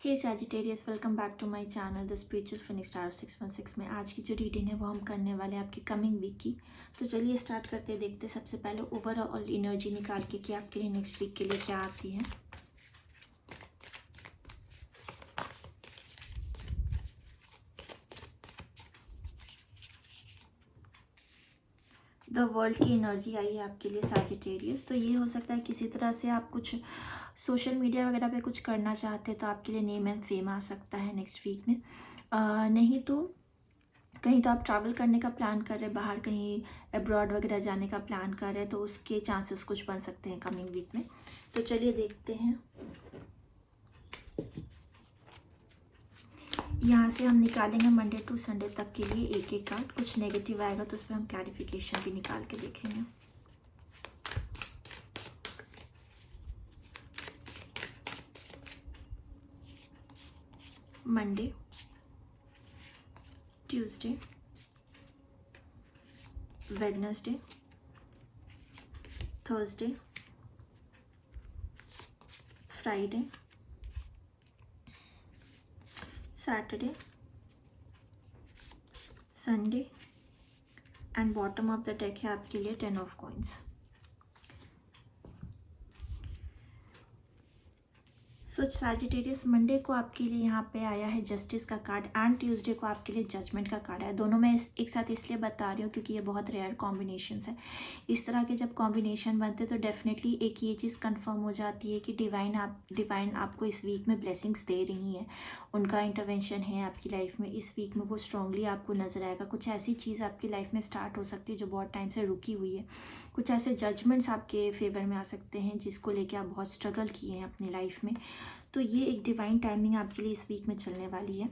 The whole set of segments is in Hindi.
Hey Sagittarius, welcome back to my channel the spiritual phoenix star 616 में आज की जो रीडिंग है वो हम करने वाले हैं आपकी कमिंग वीक की। तो चलिए स्टार्ट करते हैं। देखते हैं सबसे पहले ओवरऑल एनर्जी निकाल के कि आपके लिए नेक्स्ट वीक के लिए क्या आती है। द वर्ल्ड की एनर्जी आई है आपके लिए सैजिटेरियस। तो ये हो सकता है किसी तरह से आप कुछ सोशल मीडिया वगैरह पे कुछ करना चाहते हैं तो आपके लिए नेम एंड फेम आ सकता है नेक्स्ट वीक में। नहीं तो कहीं तो आप ट्रैवल करने का प्लान कर रहे हैं, बाहर कहीं अब्रॉड वगैरह जाने का प्लान कर रहे हैं, तो उसके चांसेस कुछ बन सकते हैं कमिंग वीक में। तो चलिए देखते हैं। यहाँ से हम निकालेंगे मंडे टू संडे तक के लिए एक एक कार्ड। कुछ नेगेटिव आएगा तो उस पर हम क्लैरिफिकेशन भी निकाल के देखेंगे। Monday, Tuesday, Wednesday, Thursday, Friday, Saturday, Sunday and bottom of the deck है आपके लिए 10 of coins. So Sagittarius, Monday को आपके लिए यहाँ पे आया है जस्टिस का कार्ड एंड ट्यूसडे को आपके लिए जजमेंट का कार्ड है। दोनों में एक साथ इसलिए बता रही हूँ क्योंकि ये बहुत रेयर कॉम्बिनेशंस है। इस तरह के जब कॉम्बिनेशन बनते हैं तो डेफिनेटली एक ये चीज़ कंफर्म हो जाती है कि डिवाइन आपको इस वीक में ब्लेसिंग्स दे रही हैं। उनका इंटरवेंशन है आपकी लाइफ में इस वीक में, वो स्ट्रांगली आपको नजर आएगा। कुछ ऐसी चीज़ आपकी लाइफ में स्टार्ट हो सकती है जो बहुत टाइम से रुकी हुई है। कुछ ऐसे जजमेंट्स आपके फेवर में आ सकते हैं जिसको लेके आप बहुत स्ट्रगल किए हैं अपनी लाइफ में। तो ये एक डिवाइन टाइमिंग आपके लिए इस वीक में चलने वाली है।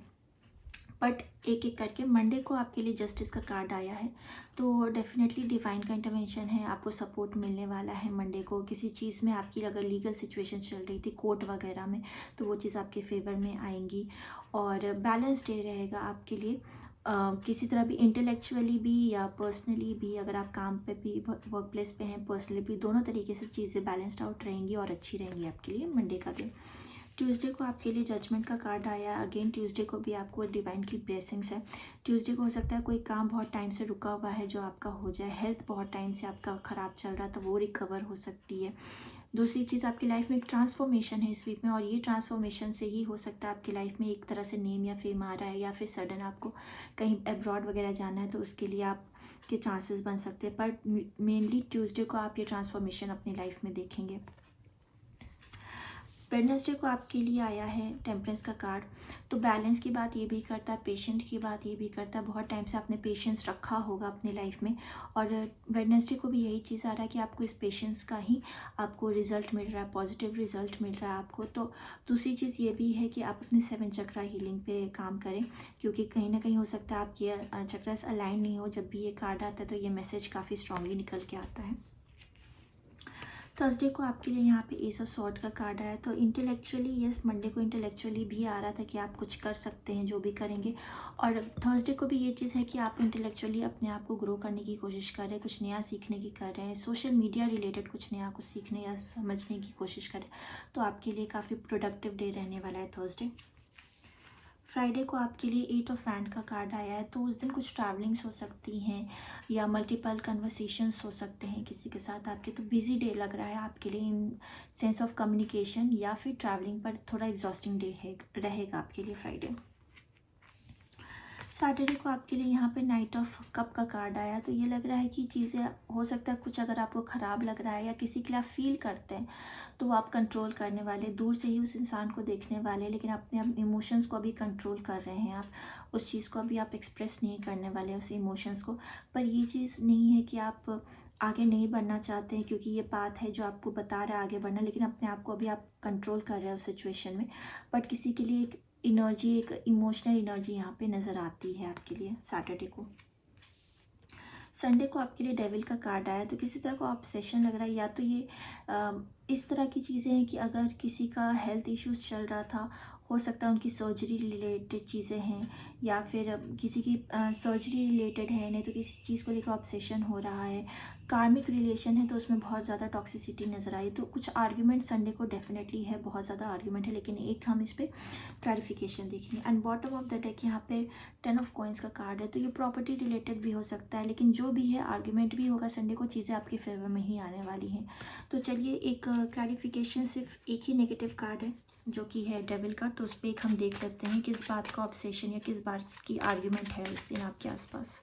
बट एक एक करके मंडे को आपके लिए जस्टिस का कार्ड आया है तो डेफिनेटली डिवाइन का इंटरवेंशन है, आपको सपोर्ट मिलने वाला है। मंडे को किसी चीज़ में आपकी अगर लीगल सिचुएशन चल रही थी कोर्ट वगैरह में तो वो चीज़ आपके फेवर में आएंगी। और बैलेंस डे रहेगा आपके लिए। किसी तरह भी इंटेलेक्चुअली भी या पर्सनली भी, अगर आप काम पे भी वर्क प्लेस पे हैं, पर्सनली भी, दोनों तरीके से चीज़ें बैलेंस्ड आउट रहेंगी और अच्छी रहेंगी आपके लिए मंडे का दिन। ट्यूसडे को आपके लिए जजमेंट का कार्ड आया। अगेन ट्यूसडे को भी आपको डिवाइन की ब्लेसिंग्स है। ट्यूसडे को हो सकता है कोई काम बहुत टाइम से रुका हुआ है जो आपका हो जाए। हेल्थ बहुत टाइम से आपका ख़राब चल रहा था वो रिकवर हो सकती है। दूसरी चीज़, आपकी लाइफ में एक ट्रांसफॉर्मेशन है इस वीक में और ये ट्रांसफॉर्मेशन से ही हो सकता है आपकी लाइफ में एक तरह से नेम या फेम आ रहा है, या फिर सडन आपको कहीं अब्रॉड वगैरह जाना है तो उसके लिए आप के चांसेस बन सकते हैं। पर मेनली ट्यूसडे को आप ये ट्रांसफॉर्मेशन अपनी लाइफ में देखेंगे। वेडनेसडे को आपके लिए आया है टेम्परेंस का कार्ड। तो बैलेंस की बात ये भी करता है, पेशेंट की बात ये भी करता है। बहुत टाइम से आपने पेशेंस रखा होगा अपनी लाइफ में और वेडनेसडे को भी यही चीज़ आ रहा है कि आपको इस पेशेंस का ही आपको रिजल्ट मिल रहा है, पॉजिटिव रिजल्ट मिल रहा है आपको। तो दूसरी चीज़ ये भी है कि आप अपने 7 चक्रा हीलिंग पे काम करें, क्योंकि कहीं ना कहीं हो सकता है आपके चक्रास अलाइन नहीं हो। जब भी ये कार्ड आता है तो ये मैसेज काफ़ी स्ट्रांगली निकल के आता है। थर्सडे को आपके लिए यहाँ पे एस ऑफ सॉर्ड का कार्ड आया। तो इंटेलेक्चुअली यस, मंडे को इंटेलेक्चुअली भी आ रहा था कि आप कुछ कर सकते हैं जो भी करेंगे। और थर्सडे को भी ये चीज़ है कि आप इंटेलेक्चुअली अपने आप को ग्रो करने की कोशिश कर रहे हैं, कुछ नया सीखने की कर रहे हैं, सोशल मीडिया रिलेटेड कुछ नया कुछ सीखने या समझने की कोशिश करें। तो आपके लिए काफ़ी प्रोडक्टिव डे रहने वाला है थर्सडे। फ्राइडे को आपके लिए 8 ऑफ वैंड का कार्ड आया है। तो उस दिन कुछ ट्रैवलिंग्स हो सकती हैं या मल्टीपल कन्वर्सेशंस हो सकते हैं किसी के साथ आपके। तो बिजी डे लग रहा है आपके लिए इन सेंस ऑफ कम्युनिकेशन, या फिर ट्रैवलिंग पर थोड़ा एग्जॉस्टिंग डे रहेगा आपके लिए फ्राइडे। सैटरडे को आपके लिए यहाँ पे नाइट ऑफ कप का कार्ड आया। तो ये लग रहा है कि चीज़ें हो सकता है कुछ अगर आपको ख़राब लग रहा है या किसी के लिए आप फील करते हैं तो वो आप कंट्रोल करने वाले, दूर से ही उस इंसान को देखने वाले, लेकिन अपने इमोशंस को अभी कंट्रोल कर रहे हैं आप। उस चीज़ को अभी आप एक्सप्रेस नहीं करने वाले उस इमोशंस को। पर ये चीज़ नहीं है कि आप आगे नहीं बढ़ना चाहते हैं, क्योंकि ये बात है जो आपको बता रहा है आगे बढ़ना, लेकिन अपने आप को अभी आप कंट्रोल कर रहे हैं उस सिचुएशन में। बट किसी के लिए एक एनर्जी, एक इमोशनल एनर्जी यहाँ पे नज़र आती है आपके लिए सैटरडे को। संडे को आपके लिए डेविल का कार्ड आया। तो किसी तरह का ऑब्सेशन लग रहा है, या तो ये इस तरह की चीज़ें हैं कि अगर किसी का हेल्थ इश्यूज़ चल रहा था, हो सकता है उनकी सर्जरी रिलेटेड चीज़ें हैं, या फिर किसी की सर्जरी रिलेटेड है, नहीं तो किसी चीज़ को लेकर ऑब्सेशन हो रहा है, कार्मिक रिलेशन है तो उसमें बहुत ज़्यादा टॉक्सिसिटी नज़र आ रही है। तो कुछ आर्ग्यूमेंट संडे को डेफिनेटली है, बहुत ज़्यादा आर्ग्यूमेंट है, लेकिन एक हम इस पर क्लैरिफिकेशन देखेंगे। And bottom of the deck यहाँ पे 10 ऑफ कॉइंस का कार्ड है, तो ये प्रॉपर्टी रिलेटेड भी हो सकता है, लेकिन जो भी है आर्ग्यूमेंट भी होगा संडे को, चीज़ें आपके फेवर में ही आने वाली हैं। तो चलिए एक क्लैरिफिकेशन, सिर्फ एक ही नेगेटिव कार्ड है जो कि है डेविल कार्ड, तो उस पर एक हम देख लेते हैं किस बात का ऑब्सेशन या किस बात की आर्ग्यूमेंट है उस दिन आपके आसपास।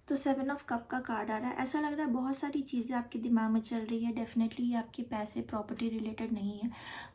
तो 7 ऑफ कप का कार्ड आ रहा है। ऐसा लग रहा है बहुत सारी चीज़ें आपके दिमाग में चल रही है। डेफिनेटली ये आपके पैसे प्रॉपर्टी रिलेटेड नहीं है,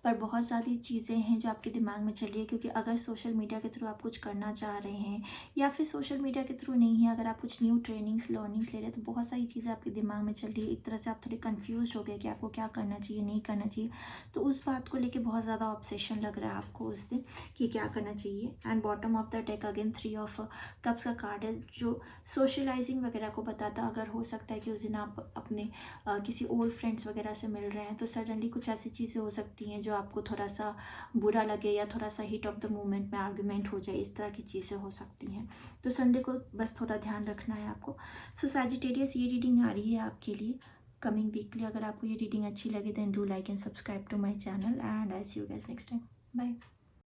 पर बहुत सारी चीज़ें हैं जो आपके दिमाग में चल रही है, क्योंकि अगर सोशल मीडिया के थ्रू आप कुछ करना चाह रहे हैं, या फिर सोशल मीडिया के थ्रू नहीं है, अगर आप कुछ न्यू ट्रेनिंग्स लर्निंग्स ले रहे हैं, तो बहुत सारी चीज़ें आपके दिमाग में चल रही है। एक तरह से आप थोड़े कन्फ्यूज हो गए कि आपको क्या करना चाहिए, नहीं करना चाहिए। तो उस बात को लेकर बहुत ज़्यादा ऑब्सेशन लग रहा है आपको उस दिन कि क्या करना चाहिए। And bottom of the deck again 3 of cups का कार्ड है, जो सोशलाइजिंग वगैरह को बताता। अगर हो सकता है कि उस दिन आप अपने किसी ओल्ड फ्रेंड्स वगैरह से मिल रहे हैं, तो सडनली कुछ ऐसी चीज़ें हो सकती हैं जो आपको थोड़ा सा बुरा लगे, या थोड़ा सा हीट ऑफ द मोमेंट में आर्गुमेंट हो जाए, इस तरह की चीज़ें हो सकती हैं। तो संडे को बस थोड़ा ध्यान रखना है आपको। सो सैजिटेरियस, ये रीडिंग आ रही है आपके लिए कमिंग वीकली। अगर आपको ये रीडिंग अच्छी लगे then do like and subscribe to my channel, and I see you guys next time. Bye.